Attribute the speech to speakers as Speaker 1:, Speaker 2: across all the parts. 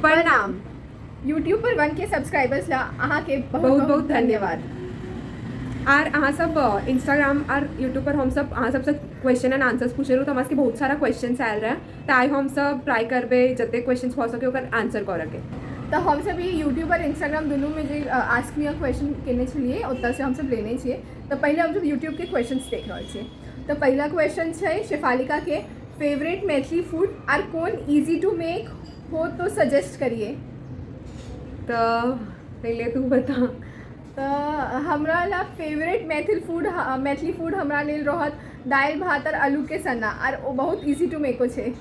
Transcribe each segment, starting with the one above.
Speaker 1: प्रणाम।
Speaker 2: यूट्यूब पर 1K subscribers ला अहाँ के
Speaker 1: बहुत बहुत धन्यवाद। और अहाँ सब इंस्टाग्राम और यूट्यूब पर हम सब अहाँ सबसे क्वेश्चन एंड आंसर्स पूछे रहो तो हमारे बहुत सारा क्वेश्चन आयल रहे तो आई हम सब ट्राई करबे जते क्वेश्चन हो सके ओकर आंसर करे के।
Speaker 2: तो हम सब ये यूट्यूब और इंस्टाग्राम दोनों में जो आस्क मी अ क्वेश्चन केने छलिए ओतऽ से हम सब लेने छिए। तो पहले हम सब यूट्यूब के क्वेश्चंस देख रहल छिए। तो पहला क्वेश्चन है शेफालिका के फेवरेट मैथिली फूड और कौन इजी टू मेक हो तो सजेस्ट करिए।
Speaker 1: तो पहले तू बता।
Speaker 2: तो हमरा ला फेवरेट मैथिली फूड हमरा लेल रहत दाल भात और आलू के सन्ना और वो बहुत इजी टू मेको छे।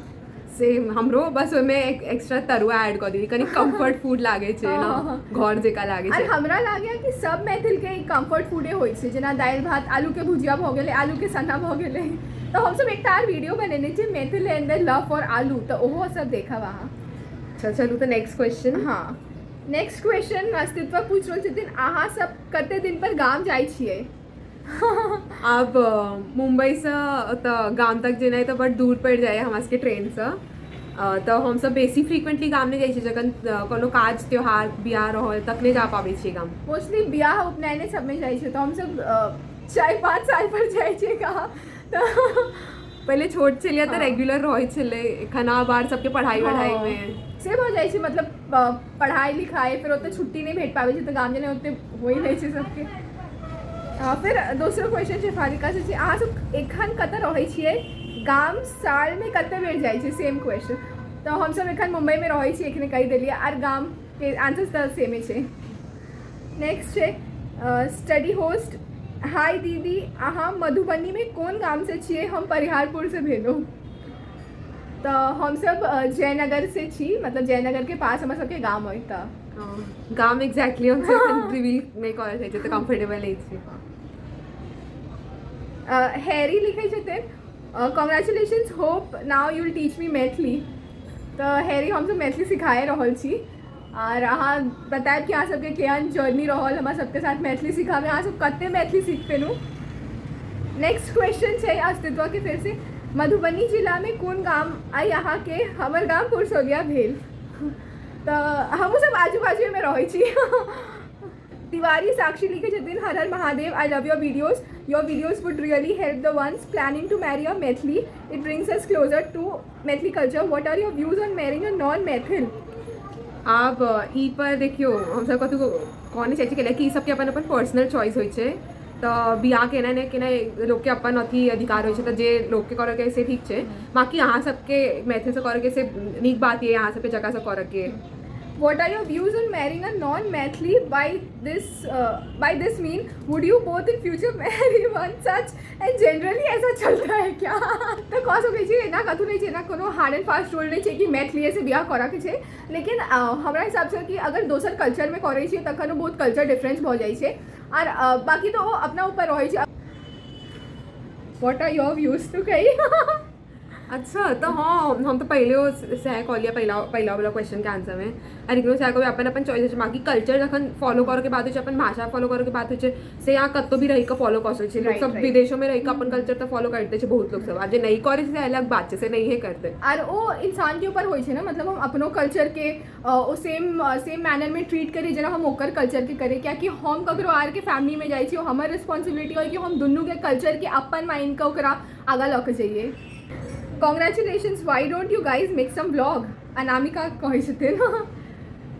Speaker 1: सेम हमरो बस ओमे एक एक्स्ट्रा तरुआ ऐड कर दी कनी कंफर्ट फूड लागे छे ना घर जेका लागे छे।
Speaker 2: और हमरा लागे कि सब मैथिल के कंफर्ट फूडे होय छे जेना दाल भात आलू के भुजिया भ गेले आलू के सन्ना भ गेले। तो हम सब एक तार वीडियो बनेने छे Maithil and the love for आलू तो ओहो सब देखा वहाँ।
Speaker 1: अच्छा चलू तो नेक्स्ट क्वेश्चन।
Speaker 2: हाँ नेक्स्ट क्वेश्चन अस्तित्व पूछ रहल छथिन अहाँ सब कते दिन पर गाम जाइ छिए।
Speaker 1: अब मुंबई से तो गाम तक जेनाइ तो बड़ दूर पड़ जाए हमरा सबके ट्रेन से तो हम सब बेसी फ्रीक्वेंटली गाम नहीं जाइ छी जखन कोनो काज त्योहार बियाह रहल तखने जा पाबै छी गाम।
Speaker 2: मोस्टली बियाह उपनयने सब में जाइ छी तो हम सब 4-5 साल पर जाइ छी गाम। तो
Speaker 1: पहले छोट छलिए तो रेगुलर रहै छलै खाना बार सबके पढ़ाई वढ़ाई में
Speaker 2: से हो जाइ छै मतलब पढ़ाई लिखाई फिर ओते छुट्टी नहीं भेट पाबै छै तो गाम जेने ओते होई नहीं छै सबके। फिर दूसरा क्वेश्चन शेफालिका से अहाँ सब एखन कतऽ रहै छिए गाम साल में कते बेर जाइ छै सेम क्वेश्चन। तो हम सब एखन मुंबई में रहै छी एखने कहि देलिए और गाम के आंसर तो सेमे छै। नेक्स्ट है स्टडी होस्ट हाय दीदी अहाँ मधुबनी में कौन गाम से छिए हम परिहारपुर से भेलहुँ। तो हम सब जयनगर से छी मतलब जयनगर के पास हमारे सबके गाम होय तो
Speaker 1: गाम एग्जैक्टली हम सब रिवील नहीं करे छै तो कंफर्टेबल है छी।
Speaker 2: हैरी लिखे छथिन congratulations hope now you will teach me Maithili. तो हैरी हम सब मैथिली सिखाए रहल छी और अहाँ बताएब कि अहाँ सबके केहन जर्नी रहल हमरा सबके साथ मैथिली सिखाबे अहाँ सब कते मैथिली सीख पेलू। नेक्स्ट क्वेश्चन है अस्तित्व के फिर से मधुबनी जिला में कौन गाम आई अहाँ के हमर गाम पुरसौलिया भेल। तो हम सब आजू बाजू में रहे छी। तिवारी साक्षी लिखे छथिन हर हर Mahadev I love your videos would really help the ones planning to marry a Maithili it brings us closer to Maithili culture what are your views on marrying a non Maithil.
Speaker 1: आब ई पर देखियो हम सब कतु कोने चाहे कि ई सबके अपन अपन पर्सनल चॉइस होय छै तो बियाह केना ने केना लोग के अपन अथी अधिकार होय छै तो जे लोग के करे के से ठीक छै बाकी अहाँ सबके मैथिल से करे के से नीक बात ये अहाँ सबके जगह से करे के।
Speaker 2: What are your views on marrying a non-Maithili? By this mean, would you both in future marry one such? And generally ऐसा चलता है क्या? तो कह सकै छी ना कतु नहीं छै ना कोनो हार्ड एंड फास्ट रूल नहीं छै कि मैथिली से बियाह करा के छै लेकिन हमरा हिसाब से कि अगर दोसर कल्चर में करे छी तखन बहुत कल्चर डिफरेंस भ जाइ छै और बाकी तो अपना ऊपर रहै छै। What are your views to कही?
Speaker 1: अच्छा तो हाँ हम तो पहले सह कहलिए पहला वाला क्वेश्चन के आंसर में और इग्नो सह कहबे अपन अपन चॉइस बाकी कल्चर जखन फॉलो करे के बाद होय छै अपन भाषा फॉलो करे के बाद होय छै से यहाँ कतो भी रही के फॉलो कर सकै छै लोग सब विदेशों में रही के अपन कल्चर तो फॉलो करते छै बहुत लोग सब आज नहीं करे से अलग बात छै से नहीं है करते
Speaker 2: और वो इंसान के ऊपर होय छै ना मतलब हम अपनो कल्चर के ओ सेम मैनर में ट्रीट करी जेना हम ओकर कल्चर के करे क्या कि हम ककरो आर के फैमिली में जाइ छी हमर रिस्पांसिबिलिटी होय कि हम दुनू के कल्चर के अपन माइंड का ओकरा आगा ल के जाइए। Congratulations, why don't you guys make some vlog? Anamika कहै छथिन।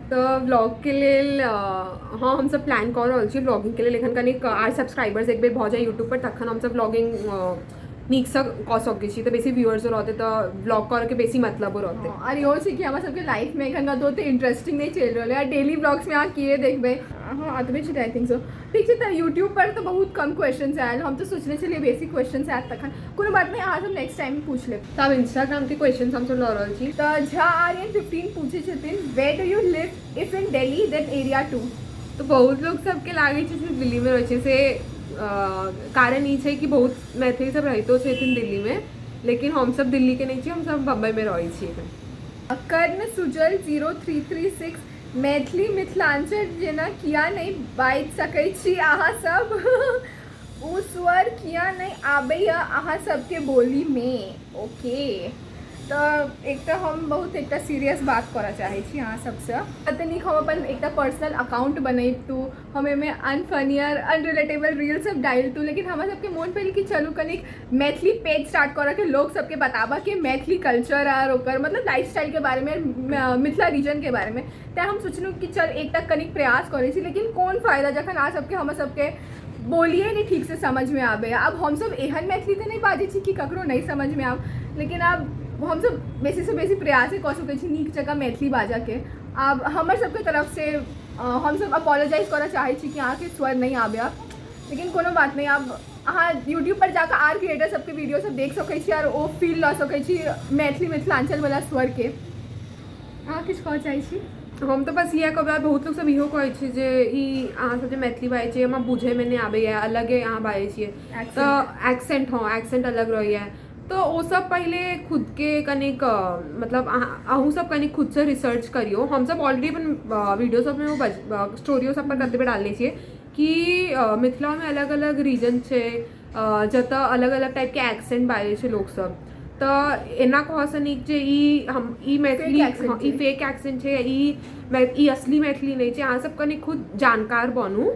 Speaker 1: तो व्लॉग के लिए हाँ हम सब प्लान कर रहल छी व्लॉगिंग के लिए लेकिन कनी 8 सब्सक्राइबर्स एक बेर भ जाए यूट्यूब पर तखन हम सब व्लॉगिंग नीक से कऽ सकै छी तो बेसी व्यूअर्स रहते तो व्लॉग करे के बेसी मतलब रहते
Speaker 2: और इहो छै कि हमरा सबके लाइफ में एखन तो इंटरेस्टिंग नहीं चल रहल है डेली व्लॉग्स में अहाँ किए देखबे हाँ अतबे छै आई थिंक सो ठीक है। तो यूट्यूब पर तो बहुत कम क्वेश्चन आयल हम तो सोचने चलिए बेसिक क्वेश्चन आयल तखन कोनो बात नहीं अहाँ सब नेक्स्ट टाइम पूछ लेब।
Speaker 1: तब इंस्टाग्राम के क्वेश्चन हम सब ल रहल छी।
Speaker 2: तो झा आर्यन 15 पूछे छथिन where do you live if in Delhi then area 2।
Speaker 1: तो बहुत लोग सबके लागे छै दिल्ली में रहे से कारण ई छै कि बहुत मैथिली सब रहितो छथिन दिल्ली में लेकिन हम सब दिल्ली के नहीं छी हम सब बम्बई में रहै छी।
Speaker 2: कर्ण सुजल 0336 मैथिली मिथिलांचल जेना किया नहीं बाजि सकै छी अहाँ सब उ स्वर किया नहीं आबैया अहाँ सबके बोली में। ओके तो एक तो हम बहुत एक सीरियस बात करा चाहे छी अहाँ सबसे तनिक हम अपन एक पर्सनल अकाउंट बनैतू हमें में अनफनियर अनरिलेटेबल रील सब डालतू, लेकिन हमारे सबके मन पड़े कि चलू कनिक मैथिली पेज स्टार्ट करा के लोग सबके बताबा कि मैथिली कल्चर और ओकर मतलब लाइफस्टाइल के बारे में मिथिला रीजन के बारे में। तो हम सोचलू कि चल एक तक कनिक प्रयास करे छी, लेकिन कौन फायदा जखन आ सबके हम सबके बोलिए नहीं ठीक से समझ में आबे। अब हम सब एहन मैथिली तो नहीं बाजे छी कि ककरो नहीं समझ में आब, लेकिन अब हम सब बेसी से बेसी प्रयास कऽ सकै छी नीक जगह मैथिली बाजा के। अब हमर सबके तरफ से हम सब अपोलोजाइज करऽ चाहे छी कि अहाँके स्वर नहीं आबे, लेकिन कोनो बात नहीं। अब अहाँ यूट्यूब पर जाकर आर क्रिएटर सबके वीडियो सब देख सकै छी और वो फील लऽ सकै छी मैथिली मिथिलांचल वाला स्वर के। अहाँ किछु कहऽ चाहे छी?
Speaker 1: हम तो बस ये कहब बहुत लोग सब इहो कहै छै जे ई अहाँ सब जे मैथिली बाजै छियै हमरा बुझे में नहीं आबैए, अलगे अहाँ बाजै छियै तो एक्सेंट हाँ एक्सेंट अलग रहैए। तो वो सब पहले खुद के कनिक मतलब अहूँ सब कनिक खुद से रिसर्च करियो। हम सब ऑलरेडी अपन वीडियो सब में वो स्टोरियो सब पर करते पे डालने छिए कि मिथिला में अलग अलग रीजन है जत अलग अलग टाइप के एक्सेंट बाजे छै लोग सब। तो एना कहसँ नीक जे ई मैथिली ई फेक एक्सेंट है, ई असली मैथिली नहीं है। अहाँ सब कनी खुद जानकार बनू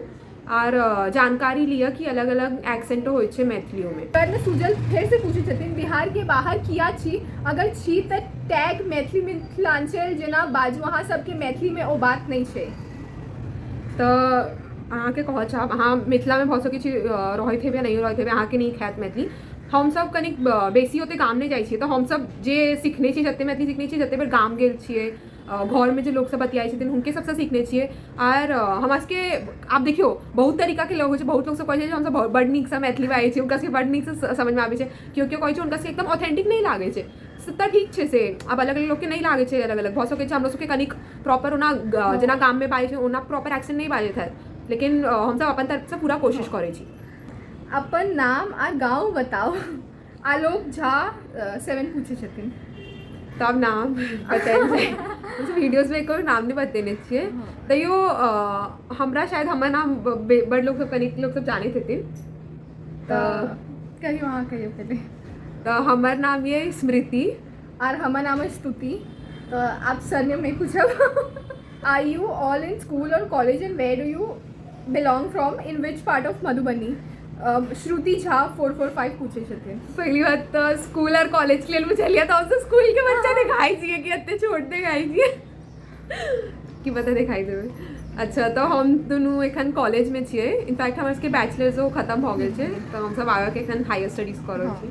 Speaker 1: और जानकारी लिया कि अलग अलग एक्सेंट हो मैथिलियों में।
Speaker 2: पर सुजल फिर से पूछे छथिन बिहार के बाहर किया छी, अगर छी तो टैग मैथिली मिथिलांचल जेना बाजू अहाँ सबके मैथिली में वो बात नहीं है।
Speaker 1: तो अहाँ के कह चाहब अहाँ मिथिला में भऽ सकै छी रहैत हेबै नहीं रहैत हेबै, अहाँ के नहीं खैत मैथिली। हम सब कनिक बेसी होते गाम नहीं जाइ छियै, तो हम सब जे सीखने छियै जते मैथिली सीखने छियै जते बेर गाम गेल छियै घर में जो लोग सब बतियाई छथिन हुनके सबसे सीखने छियै। और हमरा सबके आप देखियो बहुत तरीका के लोग होइ छै, बहुत लोग सब कहै छै जे हम सब बड नीक से मैथिली बाजै छियै, हुनका सबके बड नीक से समझ में आबै छै, केओ केओ कहै छै हुनका सबके एकदम ऑथेंटिक नहीं लागे छै। तऽ ठीक छै से अब अलग अलग लोग के नहीं लागे छै, अलग अलग भऽ सकै छै हमरो सबके कनिक प्रॉपर ओना जेना गाम में बाजै छै ओना प्रॉपर एक्सेंट नहीं बाजैत है, लेकिन हम सब अपन तरफ से पूरा कोशिश करै छी।
Speaker 2: अपन नाम और गाँव बताओ। आलोक झा 7 पूछे छथिन।
Speaker 1: तब नाम बतैल वीडियोज में कोई नाम नहीं बतेने छिए तैयो हमरा शायद हमर नाम बड़ लोग सब कनिक लोग सब जाने छथिन।
Speaker 2: तो कहियो अहाँ कहियो पहले।
Speaker 1: तो हमर नाम ये स्मृति
Speaker 2: और हमार नाम है स्तुति। तो आप सरनेम नहीं पूछब। Are you all in school और college and where do you belong from in which part of Madhubani? Shruti Jha 445 पूछे छथिन।
Speaker 1: पहली बात तो स्कूल और कॉलेज के लिए मुझे लिया था हमसे स्कूल के बच्चा दिखाई चाहिए कि इतने छोट दिखाई चाहिए कि पता दिखाई देवे। अच्छा तो हम दोनों एखन कॉलेज में छिए, इनफैक्ट हमारे बैचलर्स खत्म हो गए, तो हम सब आगे के एखन हायर स्टडीज कर रहे छी।